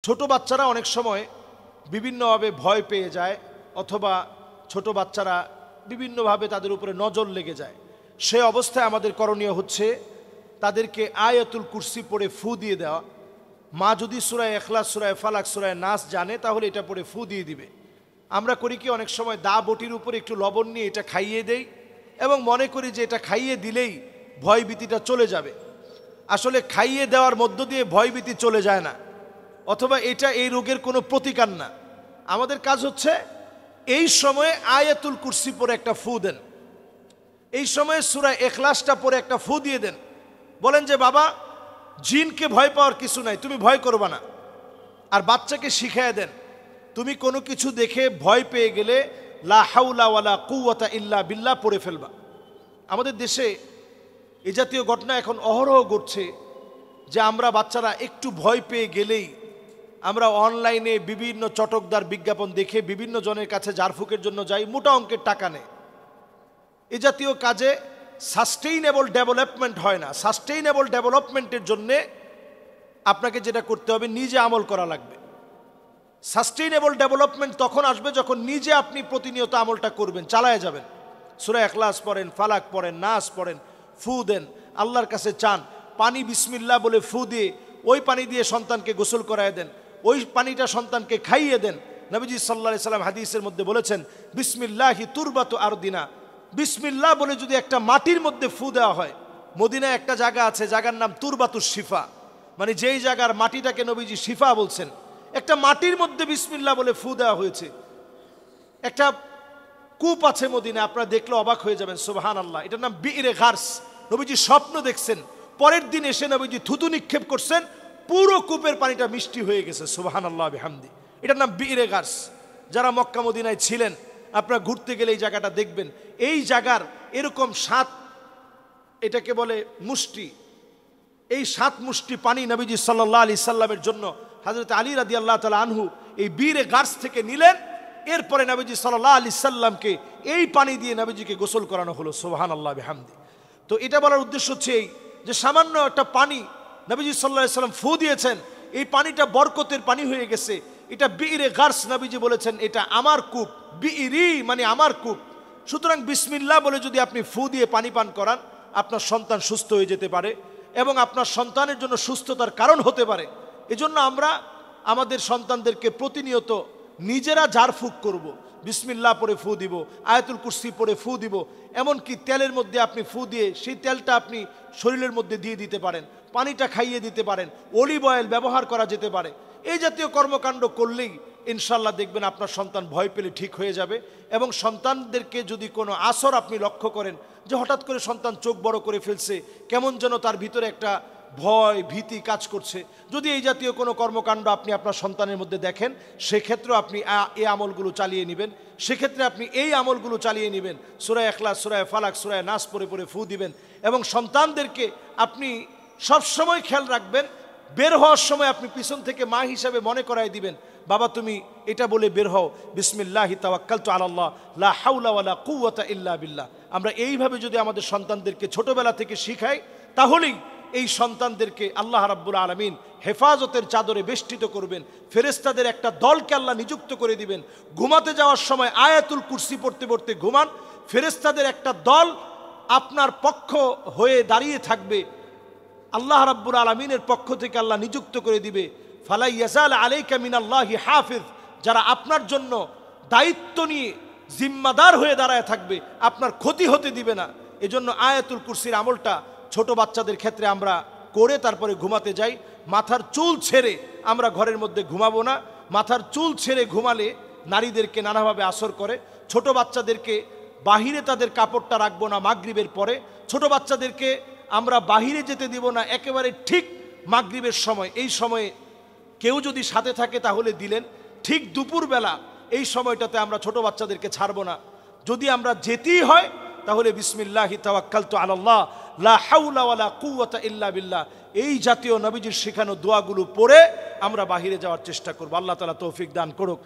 ছোট বাচ্চারা অনেক সময় বিভিন্নভাবে ভয় পেয়ে যায় অথবা ছোট বাচ্চারা বিভিন্নভাবে তাদের উপরে নজর লেগে যায়। সে অবস্থায় আমাদের করণীয় হচ্ছে তাদেরকে আয়াতুল কুরসি পড়ে ফু দিয়ে দেওয়া। মা যদি সূরা ইখলাস, সূরা ফালাক, সূরা নাস জানে তাহলে এটা পড়ে ফু দিয়ে দিবে। আমরা করি কি, অনেক সময় দা বটির উপরে একটু লবণ নিয়ে এটা খাইয়ে দেই এবং মনে করি যে এটা খাইয়ে দিলেই ভয়ভীতিটা চলে যাবে। আসলে খাইয়ে দেওয়ার মধ্য দিয়ে ভয়ভীতি চলে যায় না, অথবা এটা এই রোগের কোনো প্রতিকার না। আমাদের কাজ হচ্ছে এই সময়ে আয়াতুল কুরসি পড়ে একটা ফু দেন, এই সময়ে সূরা ইখলাসটা পড়ে একটা ফু দিয়ে দেন। বলেন যে বাবা, জিনকে ভয় পাওয়ার কিছু নাই, তুমি ভয় করবা না। আর বাচ্চাকে শিখিয়ে দেন, তুমি কোনো কিছু দেখে ভয় পেয়ে গেলে লা হাওলা ওয়ালা কুওয়াতা ইল্লা বিল্লাহ পড়ে ফেলবা। আমাদের দেশে এই জাতীয় ঘটনা এখন অহরহ ঘটছে যে আমরা বাচ্চারা একটু ভয় পেয়ে গেলেই আমরা অনলাইনে বিভিন্ন চটকদার বিজ্ঞাপন দেখে বিভিন্ন জনের কাছে ঝাড়ফুঁকের জন্য যাই, মোটা অঙ্কের টাকা নেয়। এ জাতীয় কাজে সাস্টেইনেবল ডেভেলপমেন্ট হয় না। সাস্টেইনেবল ডেভেলপমেন্টের জন্যে আপনাকে যেটা করতে হবে, নিজে আমল করা লাগবে। সাস্টেইনেবল ডেভেলপমেন্ট তখন আসবে যখন নিজে আপনি প্রতিনিয়ত আমলটা করবেন, চালায় যাবেন। সূরা ইখলাস পড়েন, ফালাক পড়েন, নাস পড়েন, ফু দেন, আল্লাহর কাছে চান। পানি বিসমিল্লাহ বলে ফু দিয়ে ওই পানি দিয়ে সন্তানকে গোসল করায় দেন, ওই পানিটা সন্তানকে খাইয়ে দেন। নবীজি সাল্লাল্লাহু আলাইহি সাল্লাম হাদিসের মধ্যে বলেছেন, বিসমিল্লাহি তুরবাতু আরদিনা। বিসমিল্লাহ বলে যদি একটা মাটির মধ্যে ফু দেওয়া হয়, মদিনায় একটা জায়গা আছে, জায়গার নাম তুরবাতুশ শিফা, মানে যেই জায়গার মাটিটাকে নবীজি শিফা বলছেন। একটা মাটির মধ্যে বিসমিল্লাহ বলে ফু দেওয়া হয়েছে। একটা কূপ আছে মদিনায়, আপনারা দেখলে অবাক হয়ে যাবেন, সুবহানাল্লাহ। এটার নাম বিইরে গারস। নবীজি স্বপ্ন দেখছেন, পরের দিন এসে নবীজি থুতু নিক্ষেপ করছেন, পুরো কূপের পানিটা মিষ্টি হয়ে গেছে, সুবহানাল্লাহ বিহামদি। এটার নাম বিইরে গারস। যারা মক্কা মদিনায় ছিলেন, আপনারা ঘুরতে গেলে এই জায়গাটা দেখবেন। এই জায়গার এরকম 7, এটাকে বলে মুষ্টি, এই 7 মুষ্টি পানি নবীজি সাল্লাল্লাহু আলাইহি সাল্লামের জন্য হযরত আলী রাদিয়াল্লাহু তাআলা আনহু এই বিইরে গারস থেকে নিলেন। এরপরে নবীজি সাল্লাল্লাহু আলাইহি সাল্লামকে এই পানি দিয়ে নবীজিকে গোসল করানো হলো, সুবহানাল্লাহ বিহামদি। তো এটা বলার উদ্দেশ্য হচ্ছে এই যে সামান্য একটা পানি নবীজি সাল্লাল্লাহু আলাইহি সাল্লাম ফু দিয়েছেন, এই পানিটা বরকতের পানি হয়ে গেছে। এটা বিইরে গারস, নবীজি বলেছেন এটা আমার কূপ, বিইরি মানে আমার কূপ। সুতরাং বিসমিল্লাহ বলে যদি আপনি ফু দিয়ে পানি পান করান, আপনার সন্তান সুস্থ হয়ে যেতে পারে এবং আপনার সন্তানের জন্য সুস্থতার কারণ হতে পারে। এজন্য আমরা আমাদের সন্তানদেরকে প্রতিনিয়ত নিজেরা ঝাড়ফুঁক করব, বিসমিল্লাহ পড়ে ফু দিব, আয়াতুল কুরসি পড়ে ফু দিব। এমনকি তেলের মধ্যে আপনি ফু দিয়ে সেই তেলটা আপনি শরীরের মধ্যে দিয়ে দিতে পারেন, পানিটা খাইয়ে দিতে পারেন, অলিভ অয়েল ব্যবহার করা যেতে পারে। এই জাতীয় কর্মকাণ্ড করলেই ইনশাল্লাহ দেখবেন আপনার সন্তান ভয় পেলে ঠিক হয়ে যাবে। এবং সন্তানদেরকে যদি কোনো আসর আপনি লক্ষ্য করেন যে হঠাৎ করে সন্তান চোখ বড় করে ফেলছে, কেমন যেন তার ভিতরে একটা ভয় ভীতি কাজ করছে, যদি এই জাতীয় কোনো কর্মকাণ্ড আপনি আপনার সন্তানের মধ্যে দেখেন, সেক্ষেত্রে আপনি এই আমলগুলো চালিয়ে নেবেন। সেক্ষেত্রে আপনি এই আমলগুলো চালিয়ে নেবেন, সূরা ইখলাস, সূরা ফালাক, সূরা নাস পড়ে পড়ে ফু দিবেন। এবং সন্তানদেরকে আপনি সবসময় খেয়াল রাখবেন, বের হওয়ার সময় আপনি পিছন থেকে মা হিসাবে মনে করাই দিবেন, বাবা তুমি এটা বলে বের হও, বিসমিল্লাহি তাওয়াক্কালতু আলাল্লাহ লা হাওলা ওয়ালা কুওয়াতা ইল্লা বিল্লাহ। আমরা এইভাবে যদি আমাদের সন্তানদেরকে ছোটবেলা থেকে শিখাই, তাহলেই এই সন্তানদেরকে আল্লাহ রাব্বুল আলামিন হেফাজতের চাদরে বেষ্টিত করবেন। ফেরেশতাদের একটা দলকে আল্লাহ নিযুক্ত করে দিবেন। ঘুমাতে যাওয়ার সময় আয়াতুল কুরসি পড়তে পড়তে ঘুমান, ফেরেশতাদের একটা দল আপনার পক্ষ হয়ে দাঁড়িয়ে থাকবে। আল্লাহ রাব্বুল আলামিনের পক্ষ থেকে আল্লাহ নিযুক্ত করে দিবে, ফালা ইয়াজাল আলাইকা মিনাল্লাহি হাফিজ, যারা আপনার জন্য দায়িত্ব নিয়ে জিম্মাদার হয়ে দাঁড়ায় থাকবে, আপনার ক্ষতি হতে দিবে না। এজন্য আয়াতুল কুরসির আমলটা ছোট বাচ্চাদের ক্ষেত্রে আমরা করে তারপরে ঘুমাতে যাই। মাথার চুল ছেড়ে আমরা ঘরের মধ্যে ঘুমাবো না। মাথার চুল ছেড়ে ঘুমালে নারীদেরকে নানাভাবে আসর করে। ছোট বাচ্চাদেরকে বাহিরে তাদের কাপড়টা রাখবো না মাগরিবের পরে। ছোট বাচ্চাদেরকে আমরা বাহিরে যেতে দিব না একেবারে ঠিক মাগরিবের সময়। এই সময়ে কেউ যদি সাথে থাকে তাহলে দিলেন, ঠিক দুপুরবেলা এই সময়টাতে আমরা ছোট বাচ্চাদেরকে ছাড়বো না। যদি আমরা যেতেই হয় তাহলে বিসমিল্লাহি তাওয়াক্কালতু আলাল্লাহ লা হাওলা ওয়ালা কুওয়াতা ইল্লা বিল্লাহ, এই জাতীয় নবীজির শেখানো দোয়াগুলো পড়ে আমরা বাহিরে যাওয়ার চেষ্টা করব। আল্লাহ তাআলা তৌফিক দান করুক।